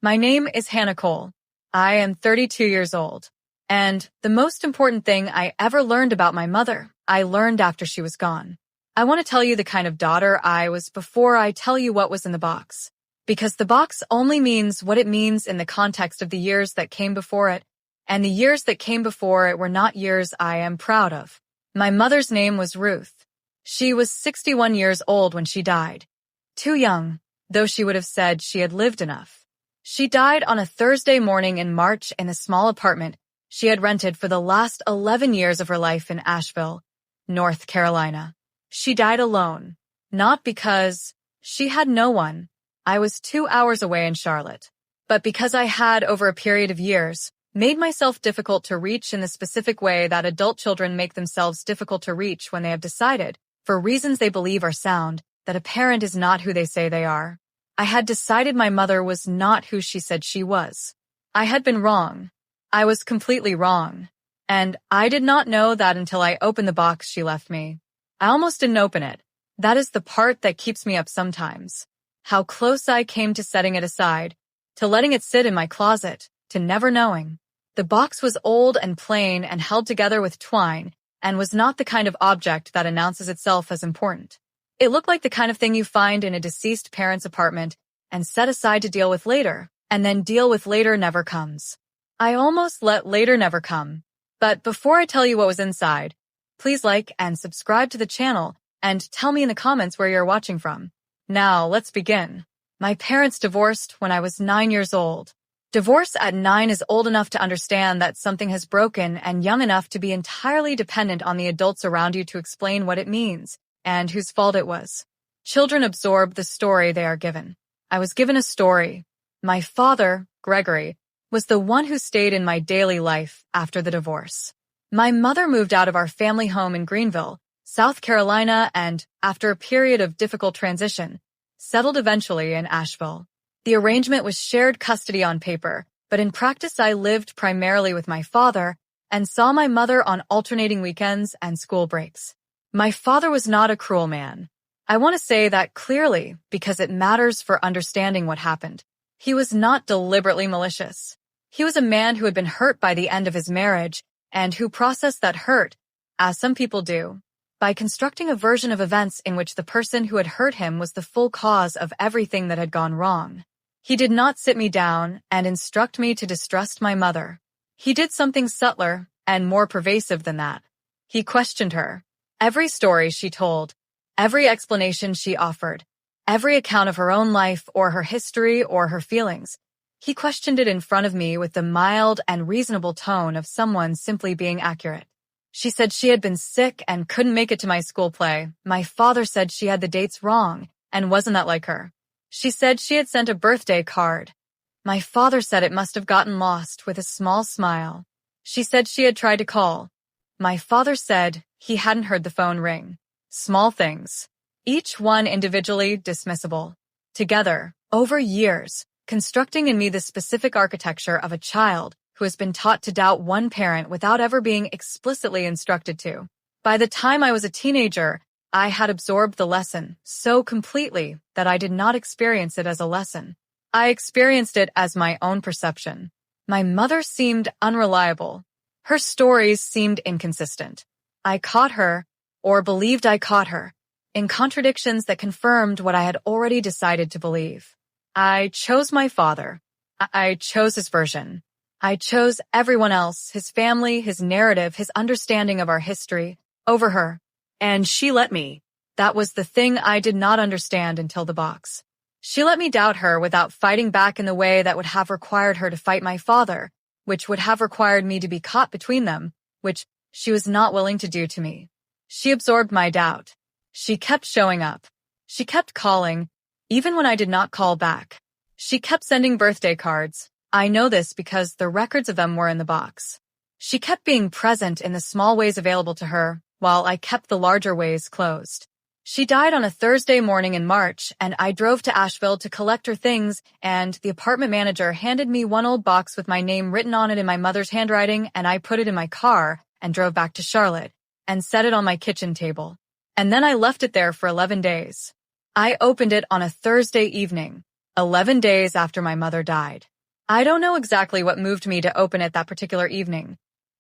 My name is Hannah Cole. I am 32 years old. And the most important thing I ever learned about my mother, I learned after she was gone. I want to tell you the kind of daughter I was before I tell you what was in the box. Because the box only means what it means in the context of the years that came before it, and the years that came before it were not years I am proud of. My mother's name was Ruth. She was 61 years old when she died. Too young, though she would have said she had lived enough. She died on a Thursday morning in March in a small apartment she had rented for the last 11 years of her life in Asheville, North Carolina. She died alone, not because she had no one. I was 2 hours away in Charlotte, but because I had, over a period of years, made myself difficult to reach in the specific way that adult children make themselves difficult to reach when they have decided, for reasons they believe are sound, that a parent is not who they say they are. I had decided my mother was not who she said she was. I had been wrong. I was completely wrong. And I did not know that until I opened the box she left me. I almost didn't open it. That is the part that keeps me up sometimes. How close I came to setting it aside, to letting it sit in my closet, to never knowing. The box was old and plain and held together with twine, and was not the kind of object that announces itself as important. It looked like the kind of thing you find in a deceased parent's apartment and set aside to deal with later, and then deal with later never comes. I almost let later never come. But before I tell you what was inside, please like and subscribe to the channel and tell me in the comments where you're watching from. Now, let's begin. My parents divorced when I was 9 years old. Divorce at 9 is old enough to understand that something has broken and young enough to be entirely dependent on the adults around you to explain what it means and whose fault it was. Children absorb the story they are given. I was given a story. My father, Gregory, was the one who stayed in my daily life after the divorce. My mother moved out of our family home in Greenville, South Carolina, and, after a period of difficult transition, settled eventually in Asheville. The arrangement was shared custody on paper, but in practice I lived primarily with my father and saw my mother on alternating weekends and school breaks. My father was not a cruel man. I want to say that clearly because it matters for understanding what happened. He was not deliberately malicious. He was a man who had been hurt by the end of his marriage and who processed that hurt, as some people do, by constructing a version of events in which the person who had hurt him was the full cause of everything that had gone wrong. He did not sit me down and instruct me to distrust my mother. He did something subtler and more pervasive than that. He questioned her. Every story she told, every explanation she offered, every account of her own life or her history or her feelings, he questioned it in front of me with the mild and reasonable tone of someone simply being accurate. She said she had been sick and couldn't make it to my school play. My father said she had the dates wrong, and wasn't that like her? She said she had sent a birthday card. My father said it must have gotten lost, with a small smile. She said she had tried to call. My father said he hadn't heard the phone ring. Small things. Each one individually dismissible. Together, over years, constructing in me the specific architecture of a child who has been taught to doubt one parent without ever being explicitly instructed to. By the time I was a teenager, I had absorbed the lesson so completely that I did not experience it as a lesson. I experienced it as my own perception. My mother seemed unreliable. Her stories seemed inconsistent. I caught her, or believed I caught her, in contradictions that confirmed what I had already decided to believe. I chose my father. I chose his version. I chose everyone else, his family, his narrative, his understanding of our history, over her. And she let me. That was the thing I did not understand until the box. She let me doubt her without fighting back in the way that would have required her to fight my father, which would have required me to be caught between them, which she was not willing to do to me. She absorbed my doubt. She kept showing up. She kept calling, even when I did not call back. She kept sending birthday cards. I know this because the records of them were in the box. She kept being present in the small ways available to her, while I kept the larger ways closed. She died on a Thursday morning in March, and I drove to Asheville to collect her things, and the apartment manager handed me one old box with my name written on it in my mother's handwriting, and I put it in my car and drove back to Charlotte and set it on my kitchen table. And then I left it there for 11 days. I opened it on a Thursday evening. 11 days after my mother died. I don't know exactly what moved me to open it that particular evening.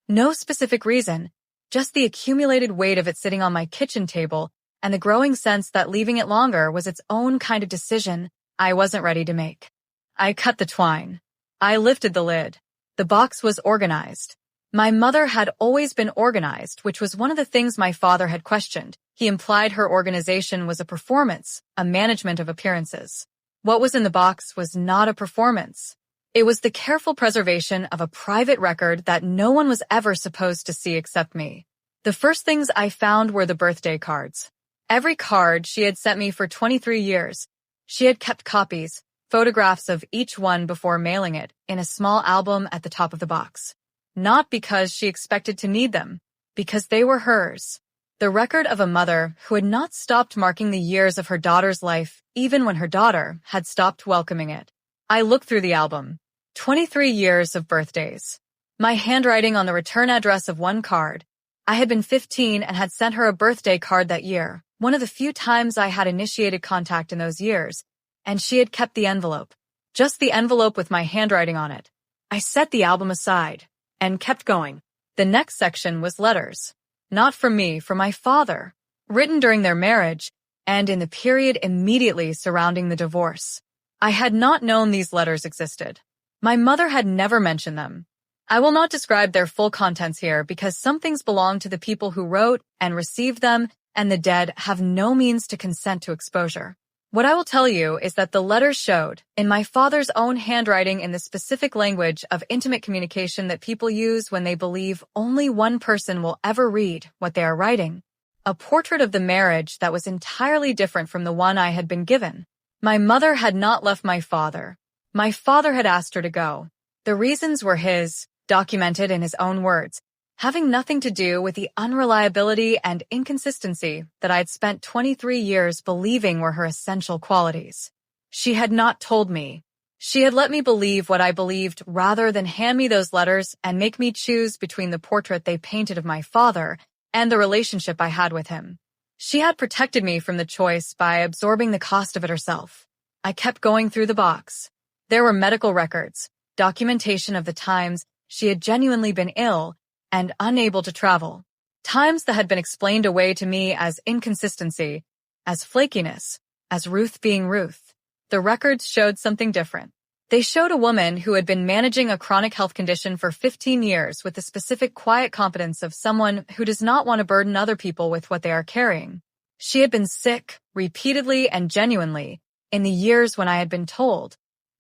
No specific reason, just the accumulated weight of it sitting on my kitchen table and the growing sense that leaving it longer was its own kind of decision I wasn't ready to make. I cut the twine. I lifted the lid. The box was organized. My mother had always been organized, which was one of the things my father had questioned. He implied her organization was a performance, a management of appearances. What was in the box was not a performance. It was the careful preservation of a private record that no one was ever supposed to see except me. The first things I found were the birthday cards. Every card she had sent me for 23 years. She had kept copies, photographs of each one before mailing it, in a small album at the top of the box. Not because she expected to need them, because they were hers. The record of a mother who had not stopped marking the years of her daughter's life, even when her daughter had stopped welcoming it. I looked through the album. 23 years of birthdays. My handwriting on the return address of one card. I had been 15 and had sent her a birthday card that year, one of the few times I had initiated contact in those years, and she had kept the envelope. Just the envelope with my handwriting on it. I set the album aside and kept going. The next section was letters. Not from me, from my father, written during their marriage and in the period immediately surrounding the divorce. I had not known these letters existed. My mother had never mentioned them. I will not describe their full contents here because some things belong to the people who wrote and received them, and the dead have no means to consent to exposure. What I will tell you is that the letters showed, in my father's own handwriting in the specific language of intimate communication that people use when they believe only one person will ever read what they are writing, a portrait of the marriage that was entirely different from the one I had been given. My mother had not left my father. My father had asked her to go. The reasons were his, documented in his own words, having nothing to do with the unreliability and inconsistency that I had spent 23 years believing were her essential qualities. She had not told me. She had let me believe what I believed rather than hand me those letters and make me choose between the portrait they painted of my father and the relationship I had with him. She had protected me from the choice by absorbing the cost of it herself. I kept going through the box. There were medical records, documentation of the times she had genuinely been ill and unable to travel. Times that had been explained away to me as inconsistency, as flakiness, as Ruth being Ruth. The records showed something different. They showed a woman who had been managing a chronic health condition for 15 years with the specific quiet competence of someone who does not want to burden other people with what they are carrying. She had been sick, repeatedly and genuinely, in the years when I had been told,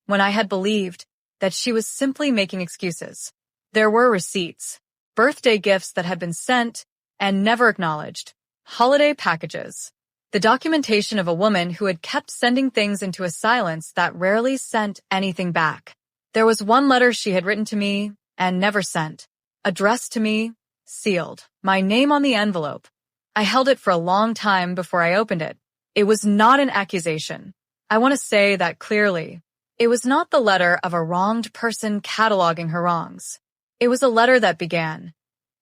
when I had believed, that she was simply making excuses. There were receipts. Birthday gifts that had been sent and never acknowledged, holiday packages, the documentation of a woman who had kept sending things into a silence that rarely sent anything back. There was one letter she had written to me and never sent, addressed to me, sealed, my name on the envelope. I held it for a long time before I opened it. It was not an accusation. I want to say that clearly. It was not the letter of a wronged person cataloging her wrongs. It was a letter that began,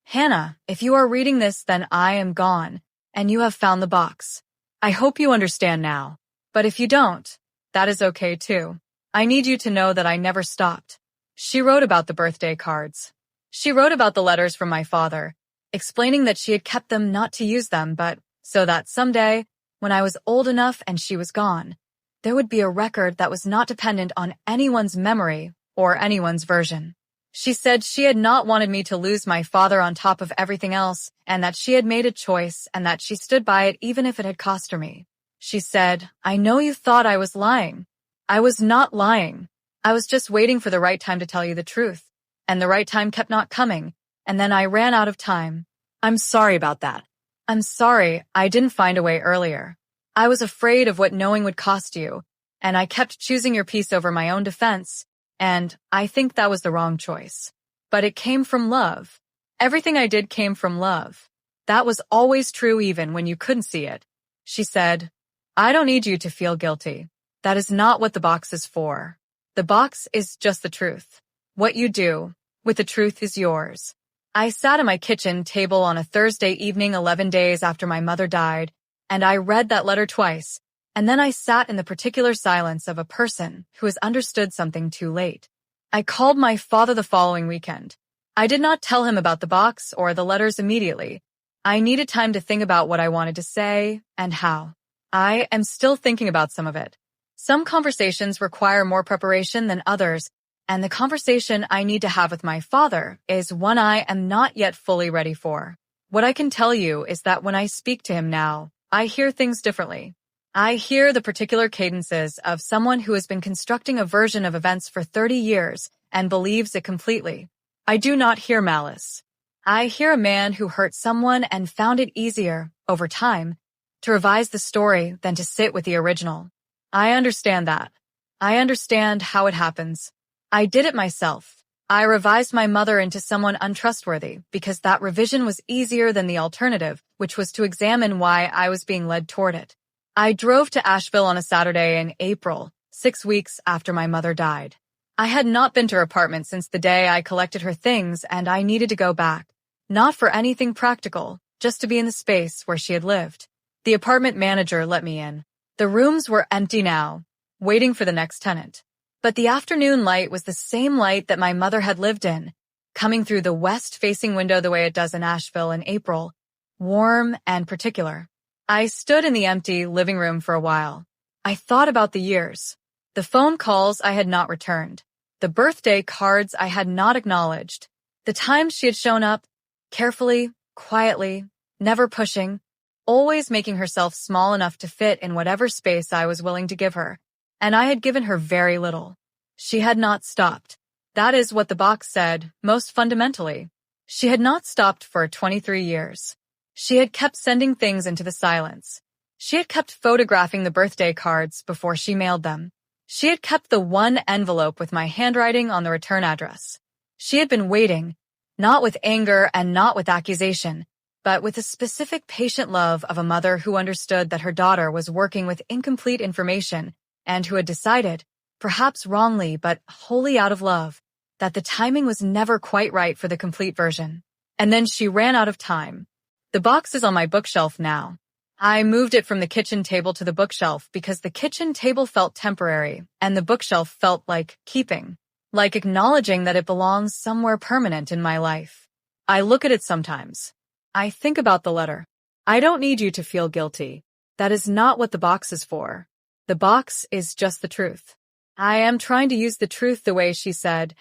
"Hannah, if you are reading this, then I am gone, and you have found the box. I hope you understand now. But if you don't, that is okay too. I need you to know that I never stopped." She wrote about the birthday cards. She wrote about the letters from my father, explaining that she had kept them not to use them, but so that someday, when I was old enough and she was gone, there would be a record that was not dependent on anyone's memory or anyone's version. She said she had not wanted me to lose my father on top of everything else, and that she had made a choice and that she stood by it even if it had cost her me. She said, "I know you thought I was lying. I was not lying. I was just waiting for the right time to tell you the truth, and the right time kept not coming, and then I ran out of time. I'm sorry about that. I'm sorry I didn't find a way earlier. I was afraid of what knowing would cost you, and I kept choosing your peace over my own defense, and I think that was the wrong choice. But it came from love. Everything I did came from love. That was always true even when you couldn't see it." She said, "I don't need you to feel guilty. That is not what the box is for. The box is just the truth. What you do with the truth is yours." I sat at my kitchen table on a Thursday evening 11 days after my mother died, and I read that letter twice, And then I sat in the particular silence of a person who has understood something too late. I called my father the following weekend. I did not tell him about the box or the letters immediately. I needed time to think about what I wanted to say and how. I am still thinking about some of it. Some conversations require more preparation than others, and the conversation I need to have with my father is one I am not yet fully ready for. What I can tell you is that when I speak to him now, I hear things differently. I hear the particular cadences of someone who has been constructing a version of events for 30 years and believes it completely. I do not hear malice. I hear a man who hurt someone and found it easier, over time, to revise the story than to sit with the original. I understand that. I understand how it happens. I did it myself. I revised my mother into someone untrustworthy because that revision was easier than the alternative, which was to examine why I was being led toward it. I drove to Asheville on a Saturday in April, 6 weeks after my mother died. I had not been to her apartment since the day I collected her things, and I needed to go back. Not for anything practical, just to be in the space where she had lived. The apartment manager let me in. The rooms were empty now, waiting for the next tenant. But the afternoon light was the same light that my mother had lived in, coming through the west-facing window the way it does in Asheville in April, warm and particular. I stood in the empty living room for a while. I thought about the years, the phone calls I had not returned, the birthday cards I had not acknowledged, the times she had shown up, carefully, quietly, never pushing, always making herself small enough to fit in whatever space I was willing to give her, and I had given her very little. She had not stopped. That is what the box said, most fundamentally. She had not stopped for 23 years. She had kept sending things into the silence. She had kept photographing the birthday cards before she mailed them. She had kept the one envelope with my handwriting on the return address. She had been waiting, not with anger and not with accusation, but with the specific patient love of a mother who understood that her daughter was working with incomplete information and who had decided, perhaps wrongly but wholly out of love, that the timing was never quite right for the complete version. And then she ran out of time. The box is on my bookshelf now. I moved it from the kitchen table to the bookshelf because the kitchen table felt temporary and the bookshelf felt like keeping, like acknowledging that it belongs somewhere permanent in my life. I look at it sometimes. I think about the letter. I don't need you to feel guilty. That is not what the box is for. The box is just the truth. I am trying to use the truth the way she said,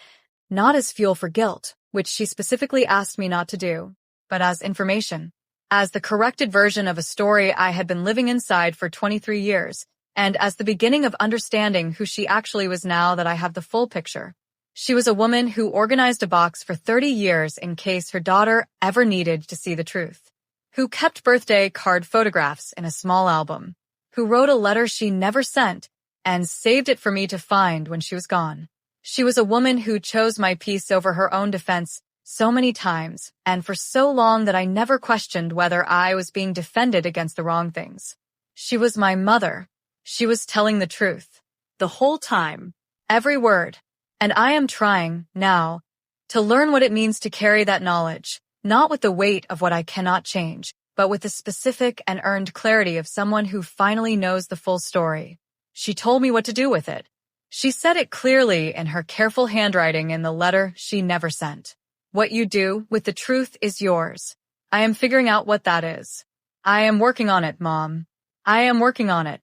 not as fuel for guilt, which she specifically asked me not to do, but as information, as the corrected version of a story I had been living inside for 23 years, and as the beginning of understanding who she actually was now that I have the full picture. She was a woman who organized a box for 30 years in case her daughter ever needed to see the truth, who kept birthday card photographs in a small album, who wrote a letter she never sent and saved it for me to find when she was gone. She was a woman who chose my peace over her own defense so many times and for so long that I never questioned whether I was being defended against the wrong things. She was my mother. She was telling the truth. The whole time. Every word. And I am trying, now, to learn what it means to carry that knowledge, not with the weight of what I cannot change, but with the specific and earned clarity of someone who finally knows the full story. She told me what to do with it. She said it clearly in her careful handwriting in the letter she never sent. What you do with the truth is yours. I am figuring out what that is. I am working on it, Mom. I am working on it.